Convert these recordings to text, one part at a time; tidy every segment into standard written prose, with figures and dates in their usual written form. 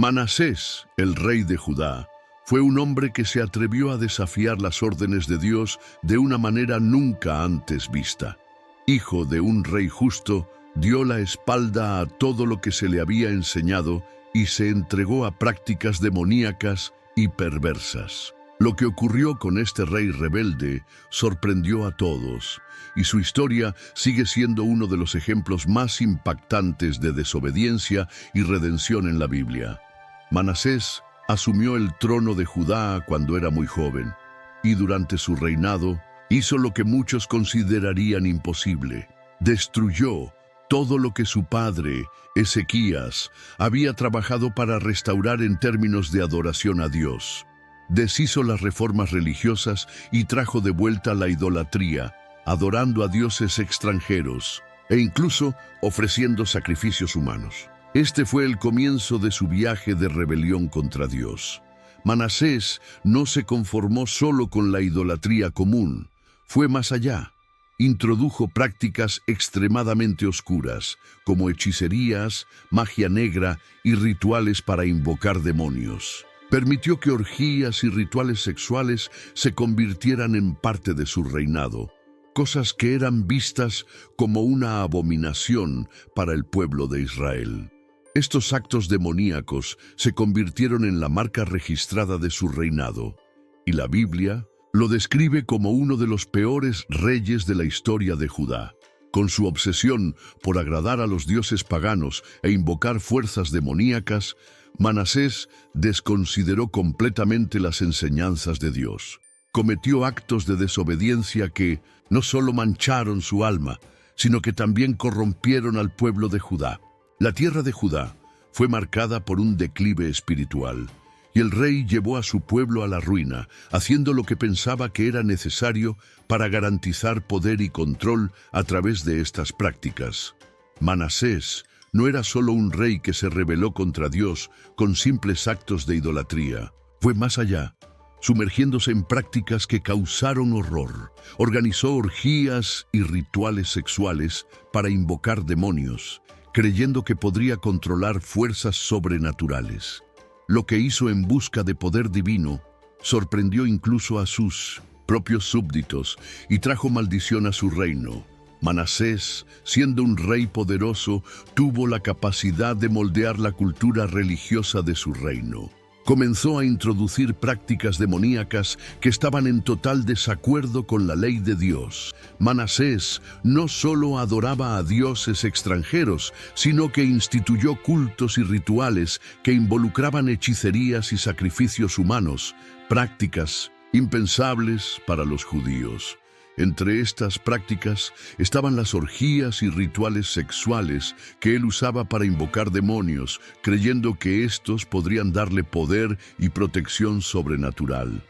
Manasés, el rey de Judá, fue un hombre que se atrevió a desafiar las órdenes de Dios de una manera nunca antes vista. Hijo de un rey justo, dio la espalda a todo lo que se le había enseñado y se entregó a prácticas demoníacas y perversas. Lo que ocurrió con este rey rebelde sorprendió a todos, y su historia sigue siendo uno de los ejemplos más impactantes de desobediencia y redención en la Biblia. Manasés asumió el trono de Judá cuando era muy joven, y durante su reinado hizo lo que muchos considerarían imposible. Destruyó todo lo que su padre, Ezequías, había trabajado para restaurar en términos de adoración a Dios. Deshizo las reformas religiosas y trajo de vuelta la idolatría, adorando a dioses extranjeros e incluso ofreciendo sacrificios humanos. Este fue el comienzo de su viaje de rebelión contra Dios. Manasés no se conformó solo con la idolatría común, fue más allá. Introdujo prácticas extremadamente oscuras, como hechicerías, magia negra y rituales para invocar demonios. Permitió que orgías y rituales sexuales se convirtieran en parte de su reinado, cosas que eran vistas como una abominación para el pueblo de Israel. Estos actos demoníacos se convirtieron en la marca registrada de su reinado, y la Biblia lo describe como uno de los peores reyes de la historia de Judá. Con su obsesión por agradar a los dioses paganos e invocar fuerzas demoníacas, Manasés desconsideró completamente las enseñanzas de Dios. Cometió actos de desobediencia que no solo mancharon su alma, sino que también corrompieron al pueblo de Judá. La tierra de Judá fue marcada por un declive espiritual, y el rey llevó a su pueblo a la ruina, haciendo lo que pensaba que era necesario para garantizar poder y control a través de estas prácticas. Manasés no era solo un rey que se rebeló contra Dios con simples actos de idolatría. Fue más allá, sumergiéndose en prácticas que causaron horror. Organizó orgías y rituales sexuales para invocar demonios, creyendo que podría controlar fuerzas sobrenaturales. Lo que hizo en busca de poder divino sorprendió incluso a sus propios súbditos y trajo maldición a su reino. Manasés, siendo un rey poderoso, tuvo la capacidad de moldear la cultura religiosa de su reino. Comenzó a introducir prácticas demoníacas que estaban en total desacuerdo con la ley de Dios. Manasés no solo adoraba a dioses extranjeros, sino que instituyó cultos y rituales que involucraban hechicerías y sacrificios humanos, prácticas impensables para los judíos. Entre estas prácticas estaban las orgías y rituales sexuales que él usaba para invocar demonios, creyendo que estos podrían darle poder y protección sobrenatural.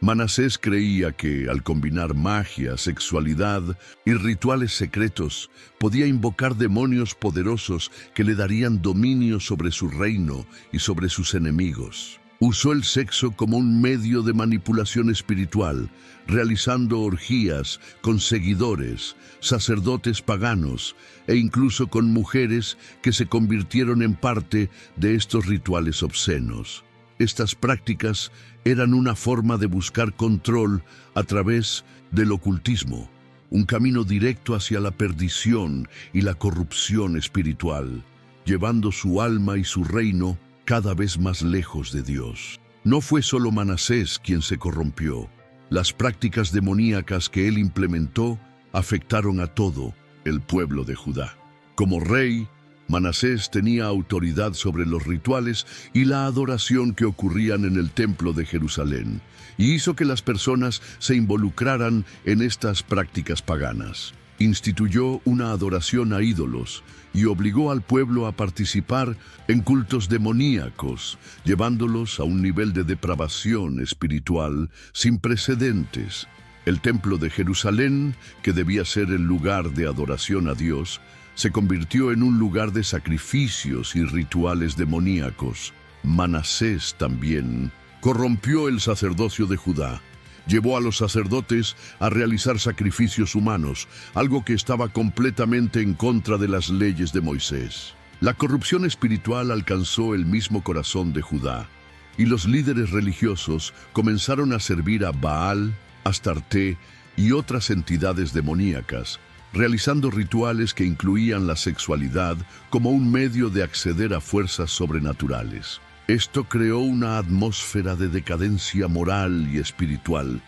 Manasés creía que, al combinar magia, sexualidad y rituales secretos, podía invocar demonios poderosos que le darían dominio sobre su reino y sobre sus enemigos. Usó el sexo como un medio de manipulación espiritual, realizando orgías con seguidores, sacerdotes paganos e incluso con mujeres que se convirtieron en parte de estos rituales obscenos. Estas prácticas eran una forma de buscar control a través del ocultismo, un camino directo hacia la perdición y la corrupción espiritual, llevando su alma y su reino cada vez más lejos de Dios. No fue solo Manasés quien se corrompió. Las prácticas demoníacas que él implementó afectaron a todo el pueblo de Judá. Como rey, Manasés tenía autoridad sobre los rituales y la adoración que ocurrían en el templo de Jerusalén, y hizo que las personas se involucraran en estas prácticas paganas. Instituyó una adoración a ídolos y obligó al pueblo a participar en cultos demoníacos, llevándolos a un nivel de depravación espiritual sin precedentes. El templo de Jerusalén, que debía ser el lugar de adoración a Dios, se convirtió en un lugar de sacrificios y rituales demoníacos. Manasés también corrompió el sacerdocio de Judá. Llevó a los sacerdotes a realizar sacrificios humanos, algo que estaba completamente en contra de las leyes de Moisés. La corrupción espiritual alcanzó el mismo corazón de Judá, y los líderes religiosos comenzaron a servir a Baal, Astarte y otras entidades demoníacas, realizando rituales que incluían la sexualidad como un medio de acceder a fuerzas sobrenaturales. Esto creó una atmósfera de decadencia moral y espiritual,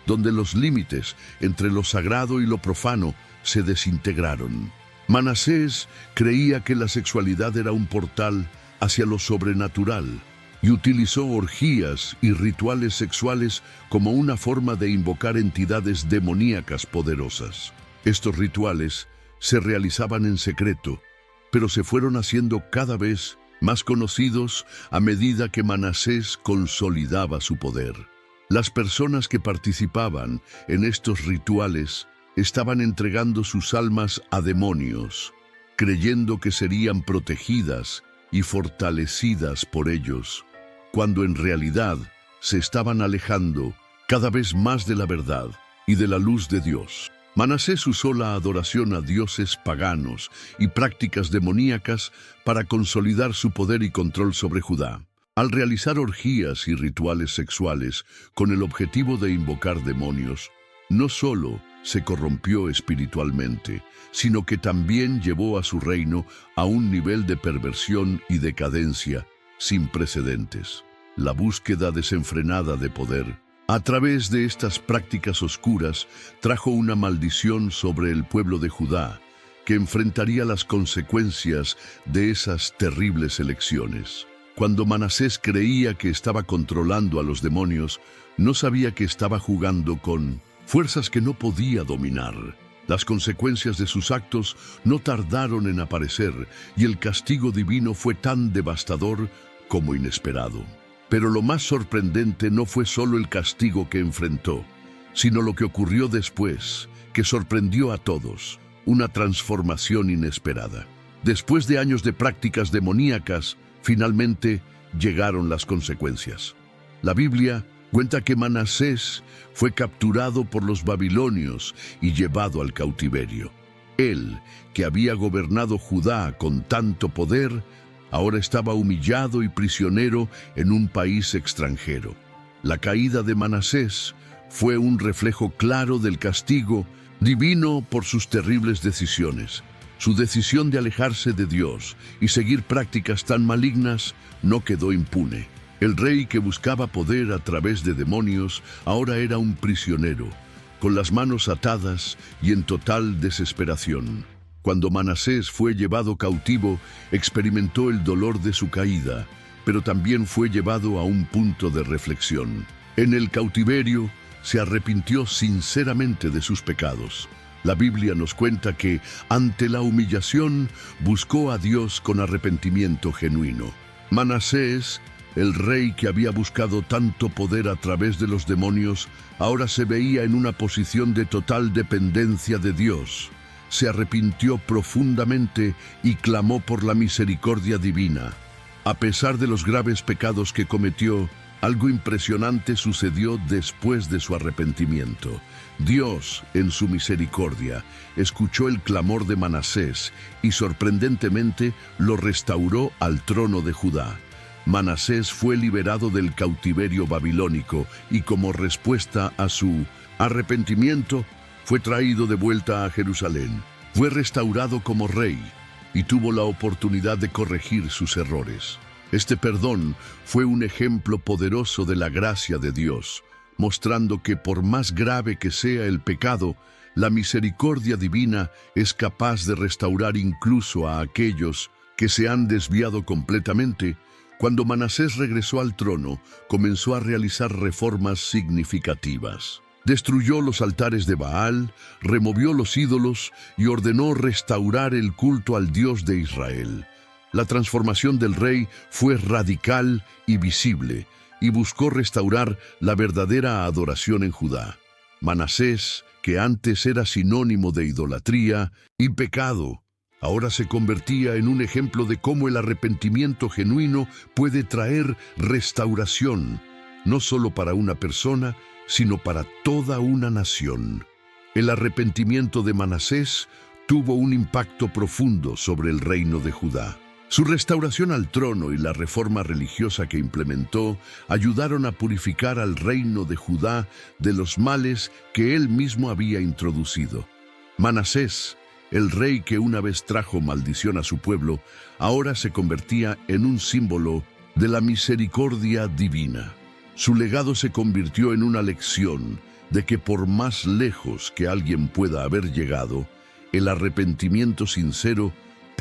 donde los límites entre lo sagrado y lo profano se desintegraron. Manasés creía que la sexualidad era un portal hacia lo sobrenatural y utilizó orgías y rituales sexuales como una forma de invocar entidades demoníacas poderosas. Estos rituales se realizaban en secreto, pero se fueron haciendo cada vez más conocidos a medida que Manasés consolidaba su poder. Las personas que participaban en estos rituales estaban entregando sus almas a demonios, creyendo que serían protegidas y fortalecidas por ellos, cuando en realidad se estaban alejando cada vez más de la verdad y de la luz de Dios. Manasés usó la adoración a dioses paganos y prácticas demoníacas para consolidar su poder y control sobre Judá. Al realizar orgías y rituales sexuales con el objetivo de invocar demonios, no solo se corrompió espiritualmente, sino que también llevó a su reino a un nivel de perversión y decadencia sin precedentes. La búsqueda desenfrenada de poder a través de estas prácticas oscuras trajo una maldición sobre el pueblo de Judá, que enfrentaría las consecuencias de esas terribles elecciones. Cuando Manasés creía que estaba controlando a los demonios, no sabía que estaba jugando con fuerzas que no podía dominar. Las consecuencias de sus actos no tardaron en aparecer y el castigo divino fue tan devastador como inesperado. Pero lo más sorprendente no fue solo el castigo que enfrentó, sino lo que ocurrió después, que sorprendió a todos, una transformación inesperada. Después de años de prácticas demoníacas, finalmente llegaron las consecuencias. La Biblia cuenta que Manasés fue capturado por los babilonios y llevado al cautiverio. Él, que había gobernado Judá con tanto poder, ahora estaba humillado y prisionero en un país extranjero. La caída de Manasés fue un reflejo claro del castigo divino por sus terribles decisiones. Su decisión de alejarse de Dios y seguir prácticas tan malignas no quedó impune. El rey que buscaba poder a través de demonios ahora era un prisionero, con las manos atadas y en total desesperación. Cuando Manasés fue llevado cautivo, experimentó el dolor de su caída, pero también fue llevado a un punto de reflexión. En el cautiverio, se arrepintió sinceramente de sus pecados. La Biblia nos cuenta que, ante la humillación, buscó a Dios con arrepentimiento genuino. Manasés, el rey que había buscado tanto poder a través de los demonios, ahora se veía en una posición de total dependencia de Dios. Se arrepintió profundamente y clamó por la misericordia divina. A pesar de los graves pecados que cometió, algo impresionante sucedió después de su arrepentimiento. Dios, en su misericordia, escuchó el clamor de Manasés y sorprendentemente lo restauró al trono de Judá. Manasés fue liberado del cautiverio babilónico y como respuesta a su arrepentimiento, fue traído de vuelta a Jerusalén. Fue restaurado como rey y tuvo la oportunidad de corregir sus errores. Este perdón fue un ejemplo poderoso de la gracia de Dios, mostrando que por más grave que sea el pecado, la misericordia divina es capaz de restaurar incluso a aquellos que se han desviado completamente. Cuando Manasés regresó al trono, comenzó a realizar reformas significativas. Destruyó los altares de Baal, removió los ídolos y ordenó restaurar el culto al Dios de Israel. La transformación del rey fue radical y visible, y buscó restaurar la verdadera adoración en Judá. Manasés, que antes era sinónimo de idolatría y pecado, ahora se convertía en un ejemplo de cómo el arrepentimiento genuino puede traer restauración, no solo para una persona, sino para toda una nación. El arrepentimiento de Manasés tuvo un impacto profundo sobre el reino de Judá. Su restauración al trono y la reforma religiosa que implementó ayudaron a purificar al reino de Judá de los males que él mismo había introducido. Manasés, el rey que una vez trajo maldición a su pueblo, ahora se convertía en un símbolo de la misericordia divina. Su legado se convirtió en una lección de que por más lejos que alguien pueda haber llegado, el arrepentimiento sincero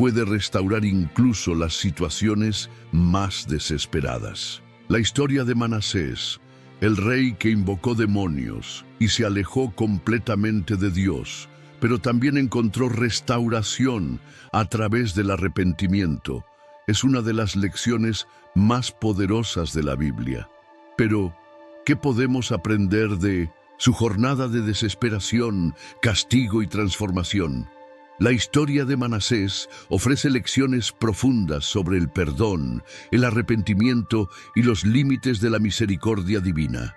puede restaurar incluso las situaciones más desesperadas. La historia de Manasés, el rey que invocó demonios y se alejó completamente de Dios, pero también encontró restauración a través del arrepentimiento, es una de las lecciones más poderosas de la Biblia. Pero, ¿qué podemos aprender de su jornada de desesperación, castigo y transformación? La historia de Manasés ofrece lecciones profundas sobre el perdón, el arrepentimiento y los límites de la misericordia divina.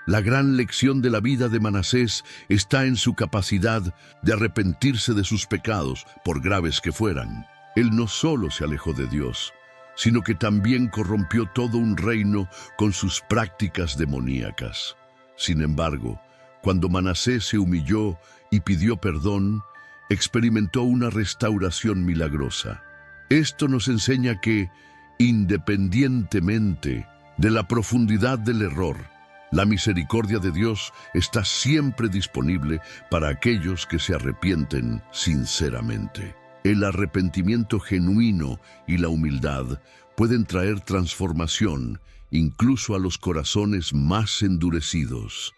La gran lección de la vida de Manasés está en su capacidad de arrepentirse de sus pecados, por graves que fueran. Él no solo se alejó de Dios, sino que también corrompió todo un reino con sus prácticas demoníacas. Sin embargo, cuando Manasés se humilló y pidió perdón, experimentó una restauración milagrosa. Esto nos enseña que, independientemente de la profundidad del error, la misericordia de Dios está siempre disponible para aquellos que se arrepienten sinceramente. El arrepentimiento genuino y la humildad pueden traer transformación, incluso a los corazones más endurecidos.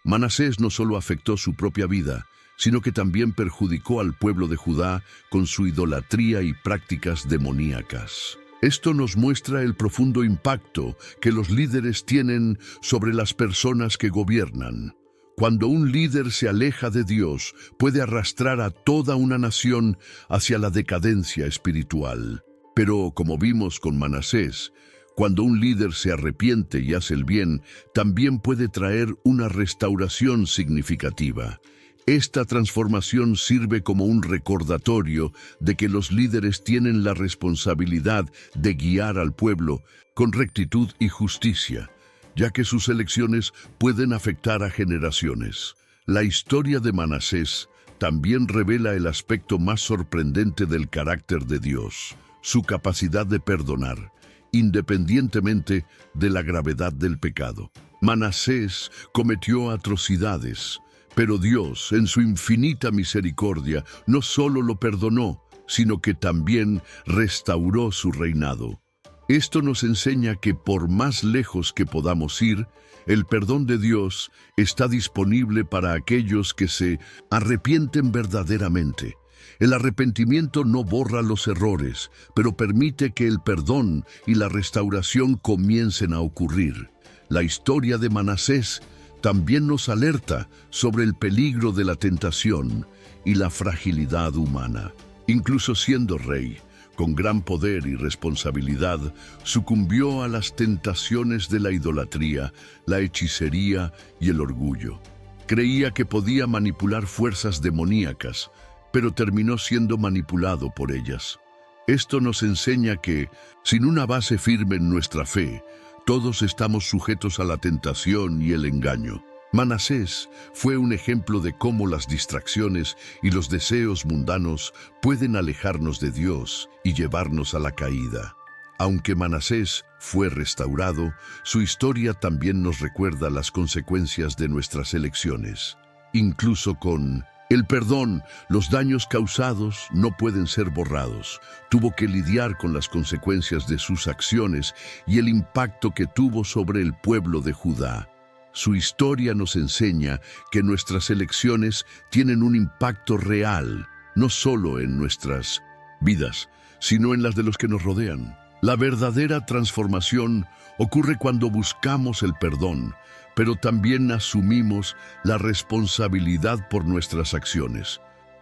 Manasés no solo afectó su propia vida, sino que también perjudicó al pueblo de Judá con su idolatría y prácticas demoníacas. Esto nos muestra el profundo impacto que los líderes tienen sobre las personas que gobiernan. Cuando un líder se aleja de Dios, puede arrastrar a toda una nación hacia la decadencia espiritual. Pero, como vimos con Manasés, cuando un líder se arrepiente y hace el bien, también puede traer una restauración significativa. Esta transformación sirve como un recordatorio de que los líderes tienen la responsabilidad de guiar al pueblo con rectitud y justicia, ya que sus elecciones pueden afectar a generaciones. La historia de Manasés también revela el aspecto más sorprendente del carácter de Dios, su capacidad de perdonar, independientemente de la gravedad del pecado. Manasés cometió atrocidades, pero Dios, en su infinita misericordia, no solo lo perdonó, sino que también restauró su reinado. Esto nos enseña que por más lejos que podamos ir, el perdón de Dios está disponible para aquellos que se arrepienten verdaderamente. El arrepentimiento no borra los errores, pero permite que el perdón y la restauración comiencen a ocurrir. La historia de Manasés también nos alerta sobre el peligro de la tentación y la fragilidad humana. Incluso siendo rey, con gran poder y responsabilidad, sucumbió a las tentaciones de la idolatría, la hechicería y el orgullo. Creía que podía manipular fuerzas demoníacas, pero terminó siendo manipulado por ellas. Esto nos enseña que, sin una base firme en nuestra fe, todos estamos sujetos a la tentación y el engaño. Manasés fue un ejemplo de cómo las distracciones y los deseos mundanos pueden alejarnos de Dios y llevarnos a la caída. Aunque Manasés fue restaurado, su historia también nos recuerda las consecuencias de nuestras elecciones. Incluso con el perdón, los daños causados no pueden ser borrados. Tuvo que lidiar con las consecuencias de sus acciones y el impacto que tuvo sobre el pueblo de Judá. Su historia nos enseña que nuestras elecciones tienen un impacto real, no solo en nuestras vidas, sino en las de los que nos rodean. La verdadera transformación ocurre cuando buscamos el perdón, pero también asumimos la responsabilidad por nuestras acciones.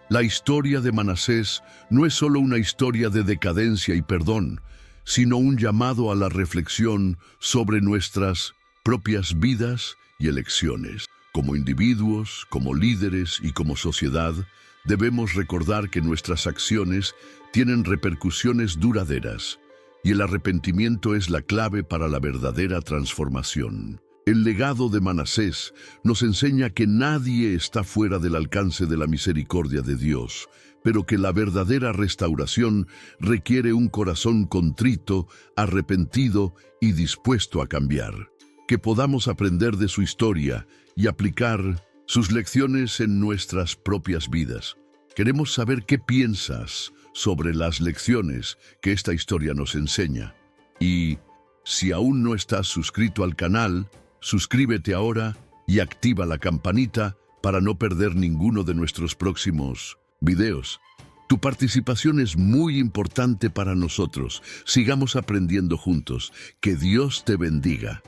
La historia de Manasés no es solo una historia de decadencia y perdón, sino un llamado a la reflexión sobre nuestras propias vidas y elecciones. Como individuos, como líderes y como sociedad, Debemos recordar que nuestras acciones tienen repercusiones duraderas y el arrepentimiento es la clave para la verdadera transformación. El legado de Manasés nos enseña que nadie está fuera del alcance de la misericordia de Dios, pero que la verdadera restauración requiere un corazón contrito, arrepentido y dispuesto a cambiar. Que podamos aprender de su historia y aplicar sus lecciones en nuestras propias vidas. Queremos saber qué piensas sobre las lecciones que esta historia nos enseña. Y si aún no estás suscrito al canal, suscríbete ahora y activa la campanita para no perder ninguno de nuestros próximos videos. Tu participación es muy importante para nosotros. Sigamos aprendiendo juntos. Que Dios te bendiga.